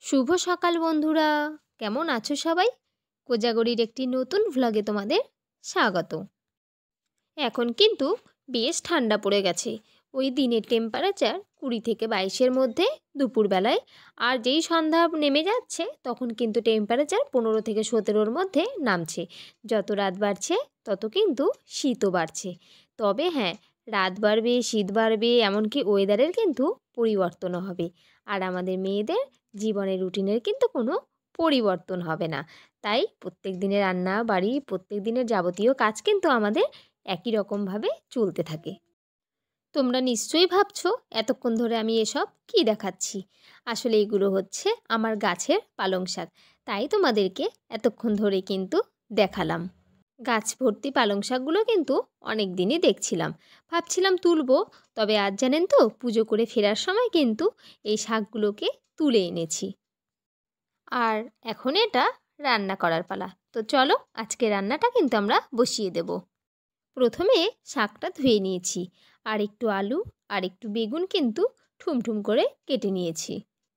শুভ সকাল বন্ধুরা, কেমন আছো সবাই? কোজাগরীর একটি নতুন ভ্লগে তোমাদের স্বাগত। এখন কিন্তু বেশ ঠান্ডা পড়ে গেছে। ওই দিনের টেম্পারেচার 20 থেকে 22-এর মধ্যে দুপুরবেলায়, আর যেই সন্ধ্যা নেমে যাচ্ছে তখন কিন্তু টেম্পারেচার 15 থেকে 17-র মধ্যে নামছে। যত রাত বাড়ছে তত কিন্তু শীতও বাড়ছে। তবে হ্যাঁ, রাত বাড়বে, শীত বাড়বে, এমনকি ওয়েদারের কিন্তু পরিবর্তনও হবে। আর আমাদের মেয়েদের জীবনের রুটিনের কিন্তু কোনো পরিবর্তন হবে না। তাই প্রত্যেক দিনের রান্না বাড়ি, প্রত্যেক দিনের যাবতীয় কাজ কিন্তু আমাদের একই রকমভাবে চলতে থাকে। তোমরা নিশ্চয়ই ভাবছো এতক্ষণ ধরে আমি এসব কী দেখাচ্ছি। আসলে এগুলো হচ্ছে আমার গাছের পালং শাক, তাই তোমাদেরকে এতক্ষণ ধরে কিন্তু দেখালাম। গাছ ভর্তি পালং শাকগুলো কিন্তু অনেক দিনই দেখছিলাম, ভাবছিলাম তুলবো। তবে আজ জানেন তো, পুজো করে ফেরার সময় কিন্তু এই শাকগুলোকে তুলে এনেছি। আর এখন এটা রান্না করার পালা। তো চলো, আজকে রান্নাটা কিন্তু আমরা বসিয়ে দেব। প্রথমে শাকটা ধুয়ে নিয়েছি, আর একটু আলু আর একটু বেগুন কিন্তু ঠুমঠুম করে কেটে নিয়েছি।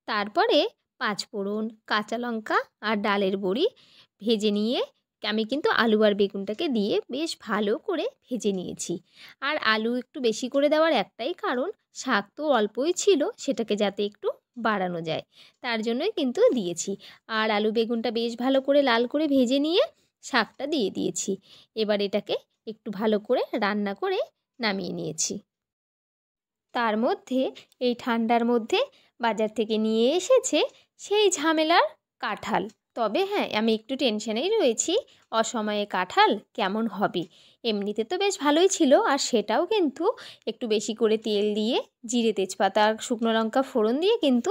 তারপরে 5 ফোড়ন, কাঁচা লঙ্কা আর ডালের বড়ি ভেজে নিয়ে আমি কিন্তু আলু আর বেগুনটাকে দিয়ে বেশ ভালো করে ভেজে নিয়েছি। আর আলু একটু বেশি করে দেওয়ার একটাই কারণ, শাক তো অল্পই ছিল, সেটাকে যাতে একটু বাড়ানো যায়, তার জন্যই কিন্তু দিয়েছি। আর আলু বেগুনটা বেশ ভালো করে লাল করে ভেজে নিয়ে শাকটা দিয়ে দিয়েছি। এবার এটাকে একটু ভালো করে রান্না করে নামিয়ে নিয়েছি। তার মধ্যে এই ঠান্ডার মধ্যে বাজার থেকে নিয়ে এসেছে সেই ঝামেলার কাঁঠাল। তবে হ্যাঁ, আমি একটু টেনশনেই রয়েছি, অসময়ে কাঁঠাল কেমন হবে। এমনিতে তো বেশ ভালোই ছিল, আর সেটাও কিন্তু একটু বেশি করে তেল দিয়ে জিরে তেজপাতা আর শুকনো লঙ্কা ফোড়ন দিয়ে কিন্তু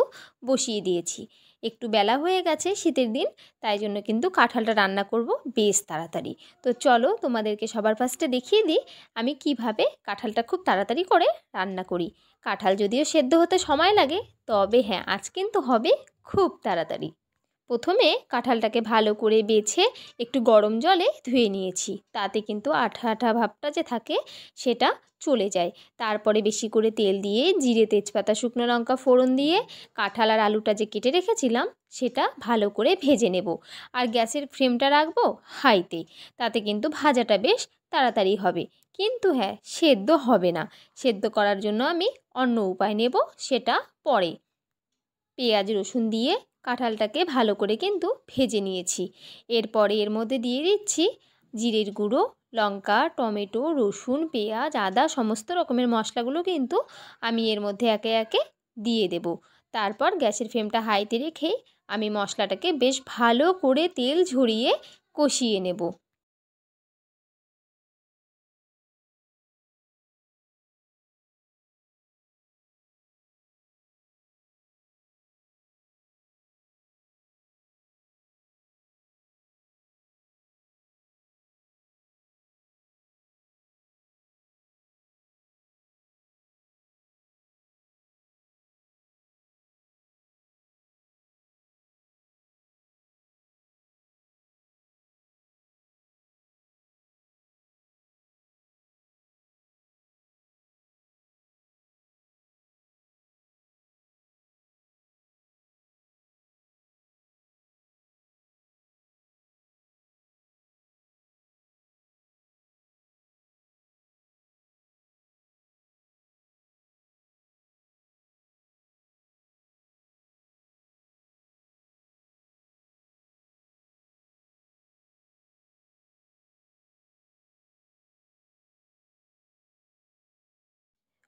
বসিয়ে দিয়েছি। একটু বেলা হয়ে গেছে শীতের দিন, তাই জন্য কিন্তু কাঁঠালটা রান্না করব বেশ তাড়াতাড়ি। তো চলো তোমাদেরকে সবার ফার্স্টে দেখিয়ে দিই আমি কিভাবে কাঁঠালটা খুব তাড়াতাড়ি করে রান্না করি। কাঁঠাল যদিও সেদ্ধ হতে সময় লাগে, তবে হ্যাঁ, আজ কিন্তু হবে খুব তাড়াতাড়ি। প্রথমে কাঁঠালটাকে ভালো করে বেছে একটু গরম জলে ধুয়ে নিয়েছি, তাতে কিন্তু আঠা আঠা ভাবটা যে থাকে সেটা চলে যায়। তারপরে বেশি করে তেল দিয়ে জিরে তেজপাতা শুকনো লঙ্কা ফোড়ন দিয়ে কাঁঠাল আর আলুটা যে কেটে রেখেছিলাম সেটা ভালো করে ভেজে নেব। আর গ্যাসের ফ্লেমটা রাখবো হাইতে, তাতে কিন্তু ভাজাটা বেশ তাড়াতাড়ি হবে। কিন্তু হ্যাঁ, সেদ্ধ হবে না। সেদ্ধ করার জন্য আমি অন্য উপায় নেব, সেটা পরে। পেঁয়াজ রসুন দিয়ে কাঁঠালটাকে ভালো করে কিন্তু ভেজে নিয়েছি। এরপরে এর মধ্যে দিয়ে দিচ্ছি জিরের গুঁড়ো, লঙ্কা, টমেটো, রসুন, পেঁয়াজ, আদা, সমস্ত রকমের মশলাগুলো কিন্তু আমি এর মধ্যে একে একে দিয়ে দেব। তারপর গ্যাসের ফ্লেমটা হাইতে রেখে আমি মশলাটাকে বেশ ভালো করে তেল ঝরিয়ে কষিয়ে নেব।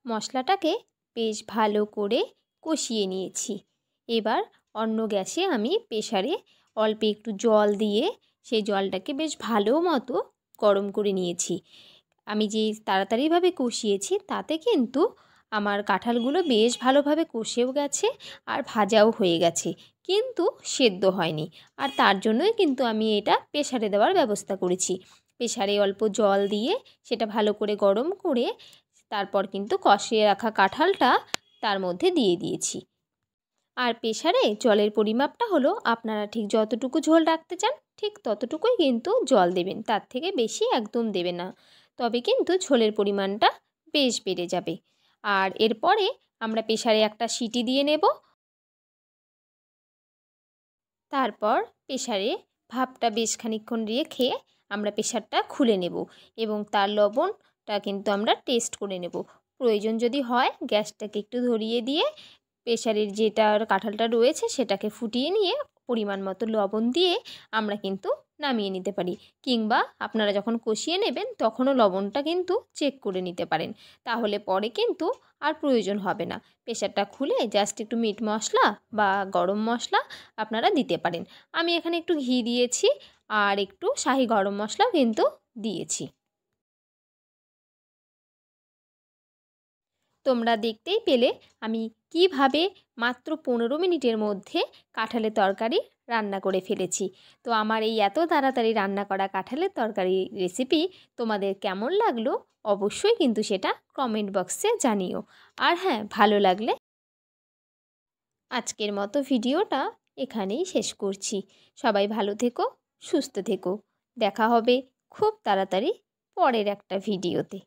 মশলাটাকে বেশ ভালো করে কষিয়ে নিয়েছি। এবার অন্য গ্যাসে আমি প্রেসারে অল্প একটু জল দিয়ে সেই জলটাকে বেশ ভালো মতো গরম করে নিয়েছি। আমি যে তাড়াতাড়িভাবে কষিয়েছি তাতে কিন্তু আমার কাঁঠালগুলো বেশ ভালোভাবে কষেও গেছে আর ভাজাও হয়ে গেছে, কিন্তু সেদ্ধ হয়নি। আর তার জন্যই কিন্তু আমি এটা প্রেসারে দেওয়ার ব্যবস্থা করেছি। প্রেসারে অল্প জল দিয়ে সেটা ভালো করে গরম করে তারপর কিন্তু কষিয়ে রাখা কাঁঠালটা তার মধ্যে দিয়ে দিয়েছি। আর প্রেসারে জলের পরিমাপটা হলো, আপনারা ঠিক যতটুকু ঝোল রাখতে চান ঠিক ততটুকুই কিন্তু জল দেবেন, তার থেকে বেশি একদম দেবে না। তবে কিন্তু ঝোলের পরিমাণটা বেশ বেড়ে যাবে। আর এরপরে আমরা প্রেসারে একটা সিটি দিয়ে নেব। তারপর প্রেসারে ভাপটা বেশ খানিকক্ষণ রেখে আমরা প্রেসারটা খুলে নেব এবং তার লবণটা কিন্তু আমরা টেস্ট করে নেব। প্রয়োজন যদি হয় গ্যাসটাকে একটু ধরিয়ে দিয়ে প্রেসারের যেটার কাঁঠালটা রয়েছে সেটাকে ফুটিয়ে নিয়ে পরিমাণ মতো লবণ দিয়ে আমরা কিন্তু নামিয়ে নিতে পারি, কিংবা আপনারা যখন কষিয়ে নেবেন তখনও লবণটা কিন্তু চেক করে নিতে পারেন। তাহলে পরে কিন্তু আর প্রয়োজন হবে না। প্রেসারটা খুলে জাস্ট একটু মিট মশলা বা গরম মশলা আপনারা দিতে পারেন। আমি এখানে একটু ঘি দিয়েছি আর একটু শাহি গরম মশলাও কিন্তু দিয়েছি। তোমরা দেখতেই পেলে আমি কিভাবে মাত্র 15 মিনিটের মধ্যে কাঁঠালের তরকারি রান্না করে ফেলেছি। তো আমার এই এত তাড়াতাড়ি রান্না করা কাঁঠালের তরকারি রেসিপি তোমাদের কেমন লাগলো অবশ্যই কিন্তু সেটা কমেন্ট বক্সে জানিও। আর হ্যাঁ, ভালো লাগলে আজকের মতো ভিডিওটা এখানেই শেষ করছি। সবাই ভালো থেকো, সুস্থ থেকো। দেখা হবে খুব তাড়াতাড়ি পরের একটা ভিডিওতে।